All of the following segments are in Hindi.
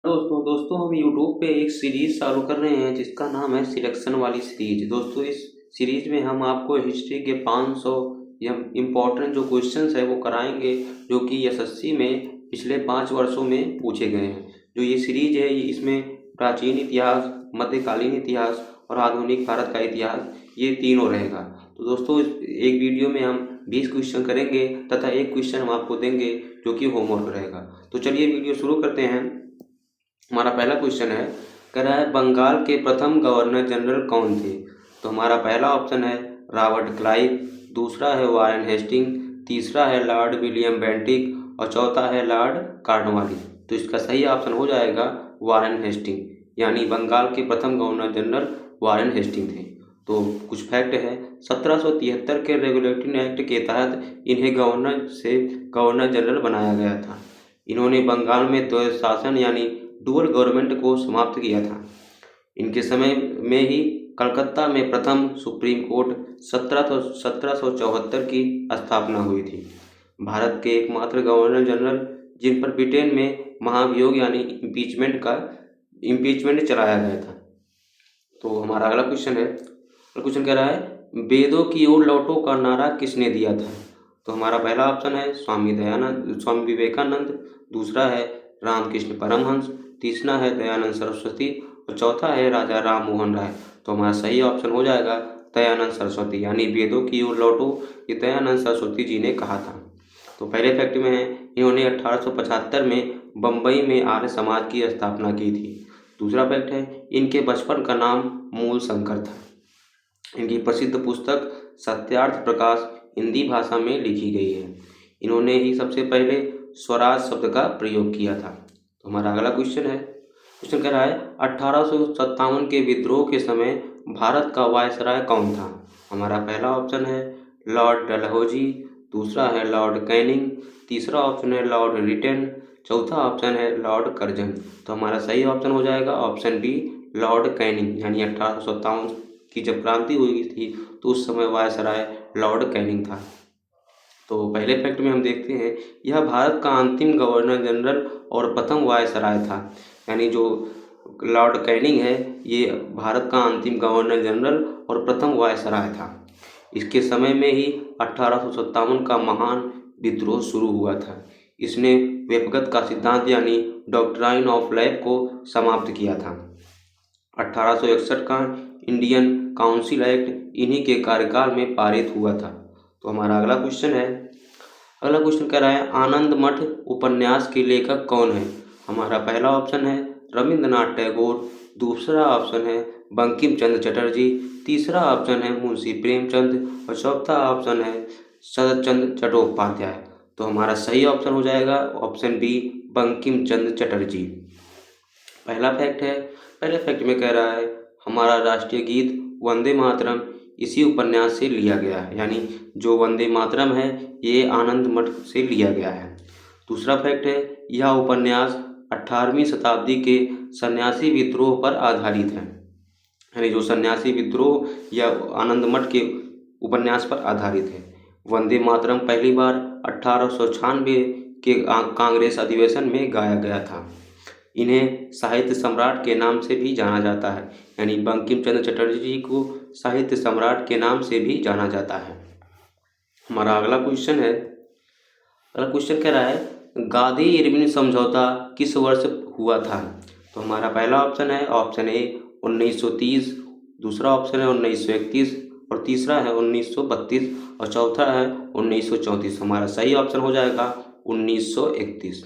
दोस्तों हम यूट्यूब पे एक सीरीज चालू कर रहे हैं जिसका नाम है सिलेक्शन वाली सीरीज। दोस्तों इस सीरीज में हम आपको हिस्ट्री के 500 या इम्पोर्टेंट जो क्वेश्चंस है वो कराएंगे जो कि एसएससी में पिछले 5 वर्षों में पूछे गए हैं। जो ये सीरीज है इसमें प्राचीन इतिहास, मध्यकालीन इतिहास और आधुनिक भारत का इतिहास ये तीनों रहेगा। तो दोस्तों एक वीडियो में हम 20 क्वेश्चन करेंगे तथा एक क्वेश्चन हम आपको देंगे जो कि होमवर्क रहेगा। तो चलिए वीडियो शुरू करते हैं। हमारा पहला क्वेश्चन है, कह रहा है बंगाल के प्रथम गवर्नर जनरल कौन थे। तो हमारा पहला ऑप्शन है रॉबर्ट क्लाइव, दूसरा है वारेन हेस्टिंग, तीसरा है लॉर्ड विलियम बेंटिक और चौथा है लॉर्ड कॉर्नवालिस। तो इसका सही ऑप्शन हो जाएगा वारेन हेस्टिंग, यानी बंगाल के प्रथम गवर्नर जनरल वारेन हेस्टिंग थे। तो कुछ फैक्ट है, 1773 के रेगुलेटिंग एक्ट के तहत इन्हें गवर्नर जनरल बनाया गया था। इन्होंने बंगाल में द्वैध शासन यानी डुअल गवर्नमेंट को समाप्त किया था। इनके समय में ही कलकत्ता में प्रथम सुप्रीम कोर्ट 1774 की स्थापना हुई थी। भारत के एकमात्र गवर्नर जनरल जिन पर ब्रिटेन में महाभियोग यानी इम्पीचमेंट चलाया गया था। तो हमारा अगला क्वेश्चन है, क्वेश्चन कह रहा है वेदों की ओर लौटो का नारा किसने दिया था। तो हमारा पहला ऑप्शन है स्वामी विवेकानंद, दूसरा है रामकृष्ण परमहंस, तीसरा है दयानंद सरस्वती और चौथा है राजा राम मोहन राय। तो हमारा सही ऑप्शन हो जाएगा दयानंद सरस्वती, यानी वेदों की ओर लौटो ये दयानंद सरस्वती जी ने कहा था। तो पहले फैक्ट में है, इन्होंने 1875 में बम्बई में आर्य समाज की स्थापना की थी। दूसरा फैक्ट है, इनके बचपन का नाम मूल शंकर था। इनकी प्रसिद्ध पुस्तक सत्यार्थ प्रकाश हिंदी भाषा में लिखी गई है। इन्होंने ही सबसे पहले स्वराज शब्द का प्रयोग किया था। तो हमारा अगला क्वेश्चन है, क्वेश्चन कह रहा है 1857 के विद्रोह के समय भारत का वायसराय कौन था। हमारा पहला ऑप्शन है लॉर्ड डलहौजी, दूसरा है लॉर्ड कैनिंग, तीसरा ऑप्शन है लॉर्ड रिटेन, चौथा ऑप्शन है लॉर्ड कर्जन। तो हमारा सही ऑप्शन हो जाएगा ऑप्शन बी लॉर्ड कैनिंग, यानी 1857 की जब क्रांति हुई थी तो उस समय वायसराय लॉर्ड कैनिंग था। तो पहले फैक्ट में हम देखते हैं, यह भारत का अंतिम गवर्नर जनरल और प्रथम वायसराय था, यानी जो लॉर्ड कैनिंग है ये भारत का अंतिम गवर्नर जनरल और प्रथम वायसराय था। इसके समय में ही 1857 का महान विद्रोह शुरू हुआ था। इसने वेपगत का सिद्धांत यानी डॉक्ट्राइन ऑफ लैव को समाप्त किया था। 1861 का इंडियन काउंसिल एक्ट इन्हीं के कार्यकाल में पारित हुआ था। तो हमारा अगला क्वेश्चन है, अगला क्वेश्चन कह रहा है आनंद मठ उपन्यास के लेखक कौन है। हमारा पहला ऑप्शन है रविंद्रनाथ टैगोर, दूसरा ऑप्शन है बंकिम चंद्र चटर्जी, तीसरा ऑप्शन है मुंशी प्रेमचंद और चौथा ऑप्शन है शरत चंद्र चट्टोपाध्याय। तो हमारा सही ऑप्शन हो जाएगा ऑप्शन बी बंकिम चंद्र चटर्जी। पहला फैक्ट है, पहले फैक्ट में कह रहा है हमारा राष्ट्रीय गीत वंदे मातरम इसी उपन्यास से लिया गया है, यानी जो वंदे मातरम है ये आनंद मठ से लिया गया है। दूसरा फैक्ट है, यह उपन्यास 18वीं शताब्दी के सन्यासी विद्रोह पर आधारित है, यानी जो सन्यासी विद्रोह या आनंद मठ के उपन्यास पर आधारित है। वंदे मातरम पहली बार 1896 के कांग्रेस अधिवेशन में गाया गया था। इन्हें साहित्य सम्राट के नाम से भी जाना जाता है, यानी बंकिम चंद्र चटर्जी जी को साहित्य सम्राट के नाम से भी जाना जाता है। हमारा अगला क्वेश्चन है, अगला क्वेश्चन कह रहा है गांधी इरविन समझौता किस वर्ष हुआ था। तो हमारा पहला ऑप्शन है ऑप्शन ए 1930, दूसरा ऑप्शन है 1931 और तीसरा है 1932 और चौथा है 1934। हमारा सही ऑप्शन हो जाएगा 1931।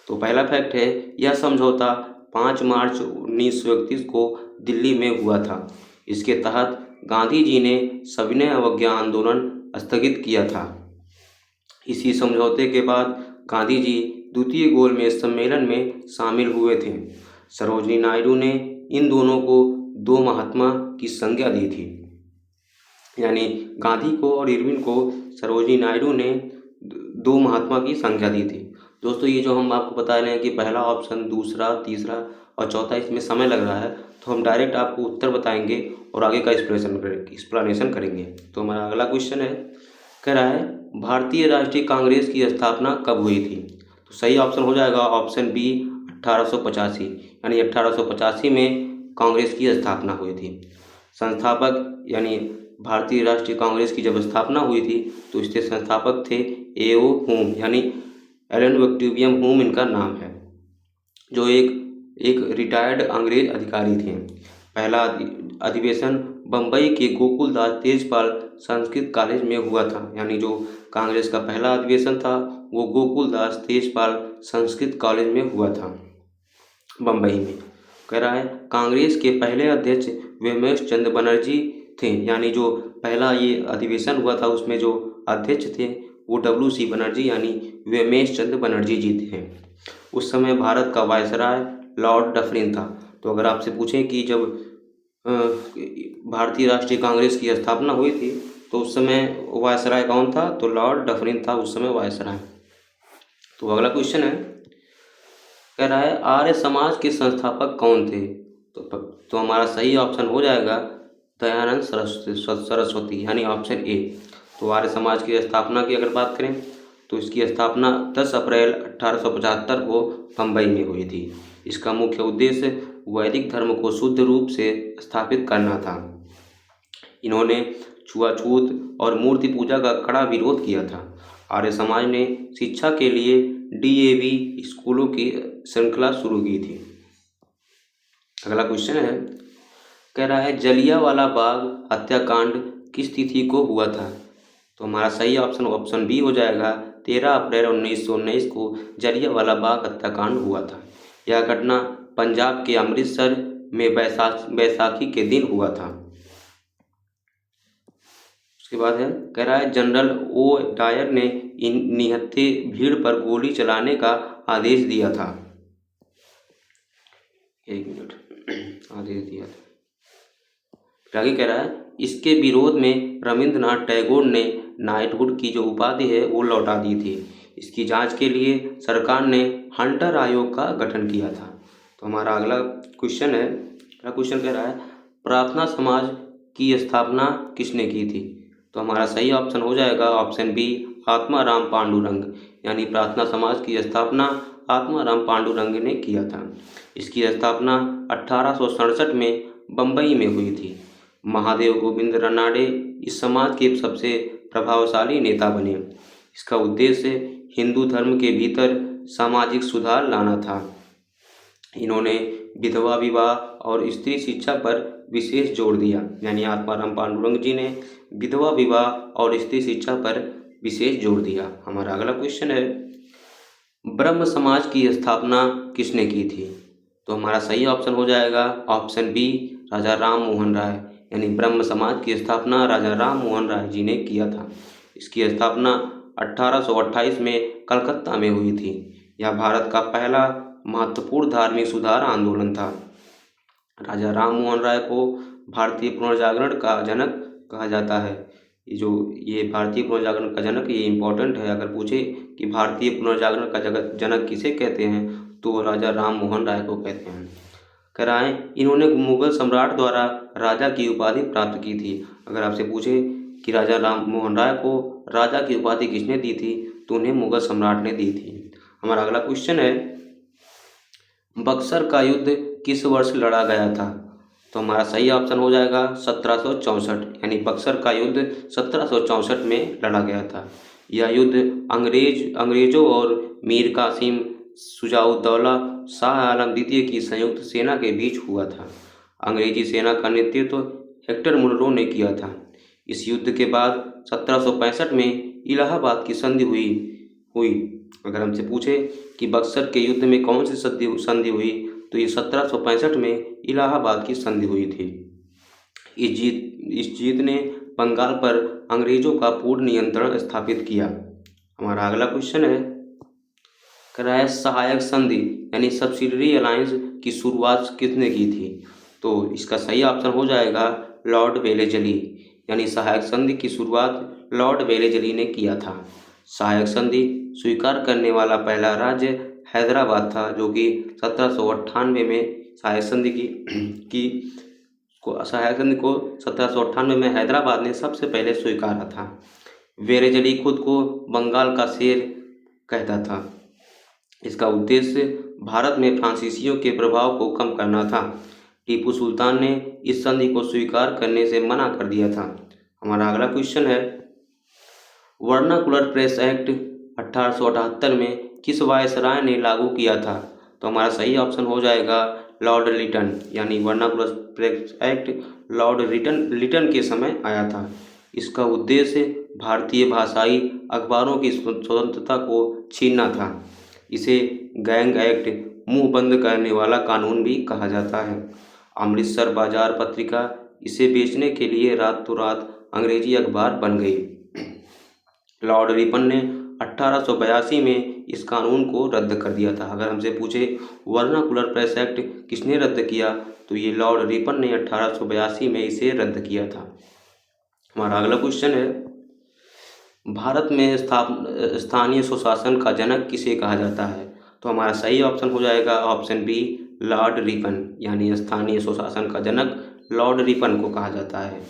तो पहला फैक्ट है, यह समझौता 5 मार्च 1931 को दिल्ली में हुआ था। इसके तहत गांधी जी ने सविनय अवज्ञा आंदोलन स्थगित किया था। इसी समझौते के बाद गांधी जी द्वितीय गोलमेज सम्मेलन में शामिल हुए थे। सरोजिनी नायडू ने इन दोनों को दो महात्मा की संज्ञा दी थी, यानी गांधी को और इरविन को सरोजिनी नायडू ने दो महात्मा की संज्ञा दी थी। दोस्तों ये जो हम आपको बता रहे हैं कि पहला ऑप्शन, दूसरा, तीसरा और चौथा इसमें समय लग रहा है, तो हम डायरेक्ट आपको उत्तर बताएंगे और आगे का एक्सप्लेनेशन करेंगे। तो हमारा अगला क्वेश्चन है, कह रहा है भारतीय राष्ट्रीय कांग्रेस की स्थापना कब हुई थी। तो सही ऑप्शन हो जाएगा ऑप्शन बी 1885 यानी 1885 में कांग्रेस की स्थापना हुई थी। संस्थापक यानी भारतीय राष्ट्रीय कांग्रेस की जब स्थापना हुई थी तो इसके संस्थापक थे ए.ओ. होम यानी एलन विक्टोरियम होम इनका नाम है, जो एक रिटायर्ड अंग्रेज अधिकारी थे। पहला अधिवेशन बम्बई के गोकुलदास तेजपाल संस्कृत कॉलेज में हुआ था, यानी जो कांग्रेस का पहला अधिवेशन था वो गोकुलदास तेजपाल संस्कृत कॉलेज में हुआ था बम्बई में। कह रहा है कांग्रेस के पहले अध्यक्ष व्योमेश चंद्र बनर्जी थे, यानी जो पहला ये अधिवेशन हुआ था उसमें जो अध्यक्ष थे वो W.C. बनर्जी यानी व्योमेश चंद्र बनर्जी जी थे। उस समय भारत का वायसराय लॉर्ड डफरिन था। तो अगर आपसे पूछें कि जब भारतीय राष्ट्रीय कांग्रेस की स्थापना हुई थी तो उस समय वायसराय कौन था, तो लॉर्ड डफरिन था उस समय वायसराय। तो अगला क्वेश्चन है, कह रहा है आर्य समाज के संस्थापक कौन थे। तो हमारा सही ऑप्शन हो जाएगा दयानंद सरस्वती यानी ऑप्शन ए। तो आर्य समाज की स्थापना की अगर बात करें तो इसकी स्थापना 10 अप्रैल 1875 को बम्बई में हुई थी। इसका मुख्य उद्देश्य वैदिक धर्म को शुद्ध रूप से स्थापित करना था। इन्होंने छुआछूत और मूर्ति पूजा का कड़ा विरोध किया था। आर्य समाज ने शिक्षा के लिए DAV स्कूलों की श्रृंखला शुरू की थी। अगला क्वेश्चन है, कह रहा है जलियांवाला बाग हत्याकांड किस तिथि को हुआ था। तो हमारा सही ऑप्शन बी हो जाएगा 13 अप्रैल 1919 को जलियांवाला बाग हत्याकांड हुआ था। यह घटना पंजाब के अमृतसर में बैसाखी के दिन हुआ था। उसके बाद है, कह रहा है जनरल O. डायर ने इन निहत्थे भीड़ पर गोली चलाने का आदेश दिया था। एक मिनट, आदेश दिया था। आगे कह रहा है इसके विरोध में रविंद्रनाथ टैगोर ने नाइटहुड की जो उपाधि है वो लौटा दी थी। इसकी जांच के लिए सरकार ने हंटर आयोग का गठन किया था। तो हमारा अगला क्वेश्चन है, अगला क्वेश्चन कह रहा है प्रार्थना समाज की स्थापना किसने की थी। तो हमारा सही ऑप्शन हो जाएगा ऑप्शन बी आत्माराम पांडुरंग, यानी प्रार्थना समाज की स्थापना आत्माराम पांडुरंग ने किया था। इसकी स्थापना 1867 में बम्बई में हुई थी। महादेव गोविंद रनाडे इस समाज के सबसे प्रभावशाली नेता बने। इसका उद्देश्य हिंदू धर्म के भीतर सामाजिक सुधार लाना था। इन्होंने विधवा विवाह और स्त्री शिक्षा पर विशेष जोर दिया, यानी आत्माराम पांडुरंग जी ने विधवा विवाह और स्त्री शिक्षा पर विशेष जोर दिया। हमारा अगला क्वेश्चन है ब्रह्म समाज की स्थापना किसने की थी। तो हमारा सही ऑप्शन हो जाएगा ऑप्शन बी राजा राम मोहन राय, यानी ब्रह्म समाज की स्थापना राजा राम मोहन राय जी ने किया था। इसकी स्थापना 1828 में कलकत्ता में हुई थी। यह भारत का पहला महत्वपूर्ण धार्मिक सुधार आंदोलन था। राजा राम मोहन राय को भारतीय पुनर्जागरण का जनक कहा जाता है। ये भारतीय पुनर्जागरण का जनक, ये इम्पोर्टेंट है, अगर पूछे कि भारतीय पुनर्जागरण का जनक किसे कहते हैं तो राजा राम मोहन राय को कहते हैं। कह रहा है इन्होंने मुगल सम्राट द्वारा राजा की उपाधि प्राप्त की थी। अगर आपसे पूछे कि राजा राम मोहन राय को राजा की उपाधि किसने दी थी तो उन्हें मुगल सम्राट ने दी थी। हमारा अगला क्वेश्चन है बक्सर का युद्ध किस वर्ष लड़ा गया था। तो हमारा सही ऑप्शन हो जाएगा 1764, यानी बक्सर का युद्ध 1764 में लड़ा गया था। यह युद्ध अंग्रेजों और मीर कासिम शुजाउद्दौला शाह आलम द्वितीय की संयुक्त सेना के बीच हुआ था। अंग्रेजी सेना का नेतृत्व हेक्टर मुनरो ने किया था। इस युद्ध के बाद 1765 में इलाहाबाद की संधि हुई। अगर हमसे पूछे कि बक्सर के युद्ध में कौन सी संधि हुई तो ये 1765 में इलाहाबाद की संधि हुई थी। इस जीत ने बंगाल पर अंग्रेजों का पूर्ण नियंत्रण स्थापित किया। हमारा अगला क्वेश्चन है कह रहा है सहायक संधि यानी सब्सिडरी अलायंस की शुरुआत किसने की थी। तो इसका सही ऑप्शन हो जाएगा लॉर्ड वेलेजली, यानी सहायक संधि की शुरुआत लॉर्ड वेलेजली ने किया था। सहायक संधि स्वीकार करने वाला पहला राज्य हैदराबाद था, जो कि 1798 में सहायक संधि को 1798 में हैदराबाद ने सबसे पहले स्वीकारा था। वेलेजली खुद को बंगाल का शेर कहता था। इसका उद्देश्य भारत में फ्रांसीसियों के प्रभाव को कम करना था। टीपू सुल्तान ने इस संधि को स्वीकार करने से मना कर दिया था। हमारा अगला क्वेश्चन है, वर्नाकुलर प्रेस एक्ट 1878 में किस वायसराय ने लागू किया था? तो हमारा सही ऑप्शन हो जाएगा लॉर्ड लिटन, यानी vernacular press act Lord Lytton के समय आया था। इसका उद्देश्य भारतीय भाषाई अखबारों की स्वतंत्रता को छीनना था। इसे गैंग एक्ट, मुंह बंद करने वाला कानून भी कहा जाता है। अमृतसर बाजार पत्रिका इसे बेचने के लिए रातों रात अंग्रेजी अखबार बन गई। लॉर्ड रिपन ने 1882 में इस कानून को रद्द कर दिया था। अगर हमसे पूछे वर्नाकुलर प्रेस एक्ट किसने रद्द किया, तो ये लॉर्ड रिपन ने 1882 में इसे रद्द किया था। हमारा अगला क्वेश्चन है, भारत में स्थानीय स्वशासन का जनक किसे कहा जाता है? तो हमारा सही ऑप्शन हो जाएगा ऑप्शन बी लॉर्ड रिपन, यानी स्थानीय स्वशासन का जनक लॉर्ड रिपन को कहा जाता है।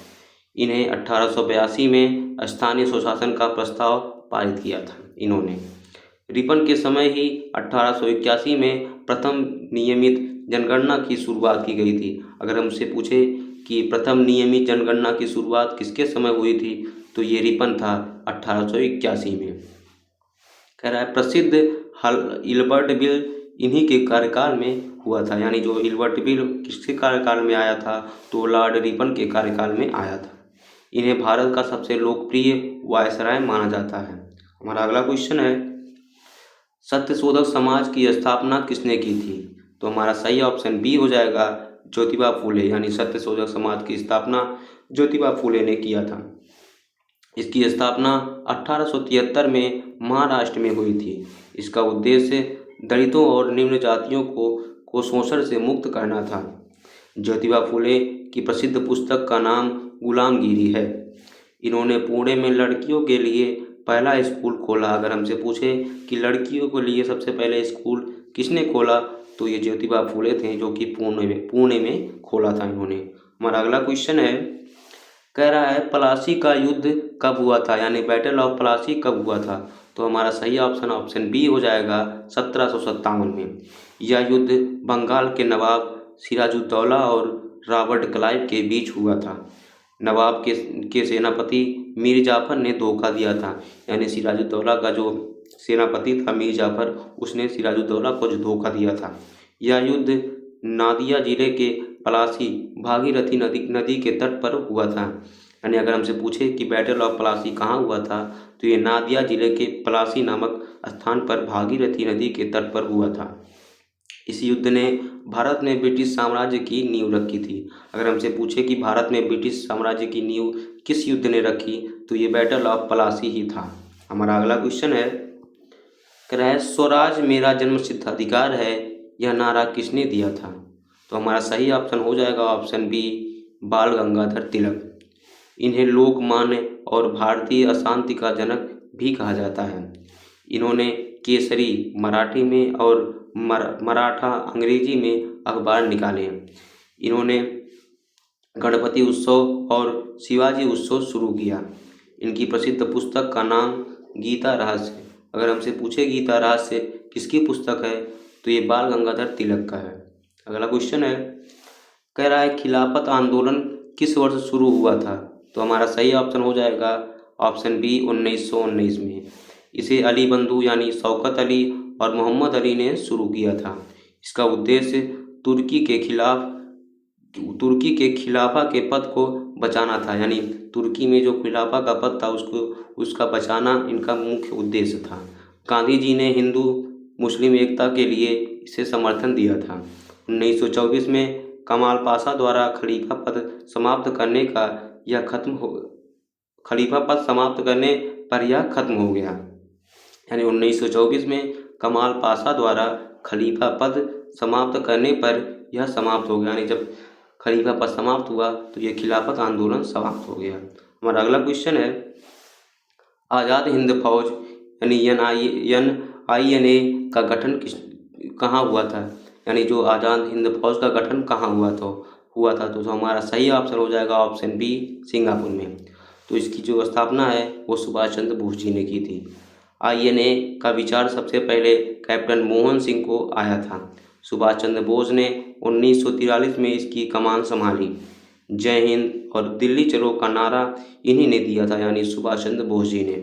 इन्हें 1882 में स्थानीय स्वशासन का प्रस्ताव पारित किया था इन्होंने। रिपन के समय ही 1881 में प्रथम नियमित जनगणना की शुरुआत की गई थी। अगर हमसे पूछे कि प्रथम नियमित जनगणना की शुरुआत किसके समय हुई थी, तो ये रिपन था 1881 में। कह रहा है प्रसिद्ध इल्बर्ट बिल इन्हीं के कार्यकाल में हुआ था, यानी जो इल्बर्ट बिल किसके कार्यकाल में आया था, तो लॉर्ड रिपन के कार्यकाल में आया था। इन्हें भारत का सबसे लोकप्रिय वायसराय माना जाता है। हमारा अगला क्वेश्चन है, सत्यशोधक समाज की स्थापना किसने की थी? तो हमारा सही ऑप्शन बी हो जाएगा ज्योतिबा फूले, यानी सत्यशोधक समाज की स्थापना ज्योतिबा फूले ने किया था। इसकी स्थापना 1873 में महाराष्ट्र में हुई थी। इसका उद्देश्य दलितों और निम्न जातियों को शोषण से मुक्त करना था। ज्योतिबा फूले की प्रसिद्ध पुस्तक का नाम गुलामगिरी है। इन्होंने पुणे में लड़कियों के लिए पहला स्कूल खोला। अगर हमसे पूछे कि लड़कियों के लिए सबसे पहले स्कूल किसने खोला, तो ये ज्योतिबा फूले थे, जो कि पुणे में खोला था इन्होंने। हमारा अगला क्वेश्चन है, कह रहा है प्लासी का युद्ध कब हुआ था, यानी बैटल ऑफ प्लासी कब हुआ था? तो हमारा सही ऑप्शन बी हो जाएगा 1757 में। यह युद्ध बंगाल के नवाब सिराजुद्दौला और रॉबर्ट क्लाइव के बीच हुआ था। नवाब के सेनापति मीर जाफर ने धोखा दिया था, यानी सिराजुद्दौला का जो सेनापति था मीर जाफर, उसने सिराजुद्दौला को जो धोखा दिया था। यह युद्ध नादिया जिले के पलासी भागीरथी नदी के तट पर हुआ था। यानी अगर हमसे पूछे कि बैटल ऑफ पलासी कहाँ हुआ था, तो ये नादिया जिले के पलासी नामक स्थान पर भागीरथी नदी के तट पर हुआ था। इस युद्ध ने भारत में ब्रिटिश साम्राज्य की नींव रखी थी। अगर हमसे पूछे कि भारत में ब्रिटिश साम्राज्य की नींव किस युद्ध ने रखी, तो ये बैटल ऑफ पलासी ही था। हमारा अगला क्वेश्चन है, कह रहा है स्वराज मेरा जन्मसिद्ध अधिकार है, यह नारा किसने दिया था? तो हमारा सही ऑप्शन हो जाएगा ऑप्शन बी बाल गंगाधर तिलक। इन्हें लोकमान्य और भारतीय अशांति का जनक भी कहा जाता है। इन्होंने केसरी मराठी में और मराठा अंग्रेजी में अखबार निकाले हैं। इन्होंने गणपति उत्सव और शिवाजी उत्सव शुरू किया। इनकी प्रसिद्ध पुस्तक का नाम गीता रहस्य। अगर हमसे पूछे गीता रहस्य किसकी पुस्तक है, तो ये बाल गंगाधर तिलक का है। अगला क्वेश्चन है, कह रहा है खिलाफत आंदोलन किस वर्ष शुरू हुआ था? तो हमारा सही ऑप्शन हो जाएगा ऑप्शन बी 1919 में। इसे अली बंधु यानी शौकत अली और मोहम्मद अली ने शुरू किया था। इसका उद्देश्य तुर्की के खिलाफा के पद को बचाना था, यानी तुर्की में जो खिलाफा का पद था उसका बचाना इनका मुख्य उद्देश्य था। गांधी जी ने हिंदू मुस्लिम एकता के लिए इसे समर्थन दिया था। 1924 में कमाल पाशा द्वारा खलीफा पद समाप्त करने पर यह खत्म हो गया। यानी 1924 में कमाल पाशा द्वारा खलीफा पद समाप्त करने पर यह समाप्त हो गया। यानी जब खलीफा पद समाप्त हुआ तो यह खिलाफत आंदोलन समाप्त हो गया। हमारा अगला क्वेश्चन है, आज़ाद हिंद फौज यानी NINA का गठन कहाँ हुआ था? यानी जो आज़ाद हिंद फौज का गठन कहाँ हुआ था तो हमारा सही ऑप्शन हो जाएगा ऑप्शन बी सिंगापुर में। तो इसकी जो स्थापना है वो सुभाष चंद्र बोस जी ने की थी। INA का विचार सबसे पहले कैप्टन मोहन सिंह को आया था। सुभाष चंद्र बोस ने 1943 में इसकी कमान संभाली। जय हिंद और दिल्ली चलो का नारा इन्हीं ने दिया था, यानी सुभाष चंद्र बोस जी ने।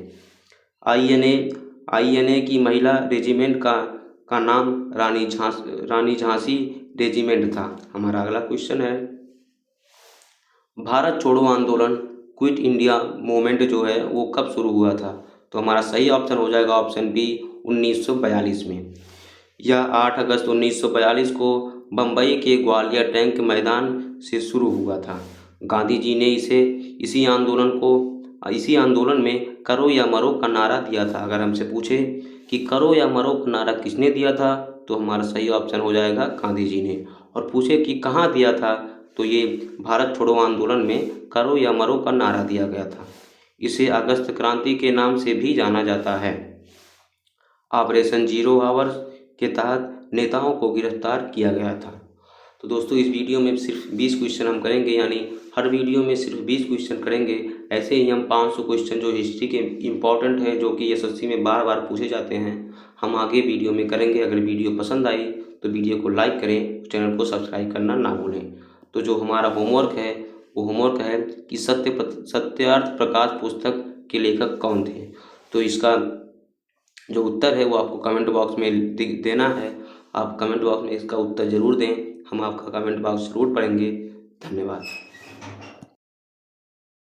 INA की महिला रेजिमेंट का नाम रानी झांसी रेजिमेंट था। हमारा अगला क्वेश्चन है, भारत छोड़ो आंदोलन क्विट इंडिया मूवमेंट जो है वो कब शुरू हुआ था? तो हमारा सही ऑप्शन हो जाएगा ऑप्शन बी 1942 में। यह 8 अगस्त 1942 को बम्बई के ग्वालियर टैंक मैदान से शुरू हुआ था। गांधी जी ने इसी आंदोलन में करो या मरो का नारा दिया था। अगर हमसे पूछे कि करो या मरो का नारा किसने दिया था, तो हमारा सही ऑप्शन हो जाएगा गांधी जी ने। और पूछे कि कहाँ दिया था, तो ये भारत छोड़ो आंदोलन में करो या मरो का नारा दिया गया था। इसे अगस्त क्रांति के नाम से भी जाना जाता है। ऑपरेशन जीरो आवर्स के तहत नेताओं को गिरफ्तार किया गया था। तो दोस्तों इस वीडियो में सिर्फ 20 क्वेश्चन हम करेंगे, यानी हर वीडियो में सिर्फ 20 क्वेश्चन करेंगे। ऐसे ही हम 500 क्वेश्चन जो हिस्ट्री के इम्पॉर्टेंट है, जो कि SSC में बार बार पूछे जाते हैं, हम आगे वीडियो में करेंगे। अगर वीडियो पसंद आई तो वीडियो को लाइक करें, चैनल को सब्सक्राइब करना ना भूलें। तो जो हमारा होमवर्क है वो होमवर्क है कि सत्यार्थ प्रकाश पुस्तक के लेखक कौन थे? तो इसका जो उत्तर है वो आपको कमेंट बॉक्स में देना है। आप कमेंट बॉक्स में इसका उत्तर ज़रूर दें, हम आपका कमेंट बॉक्स ज़रूर पढ़ेंगे। धन्यवाद।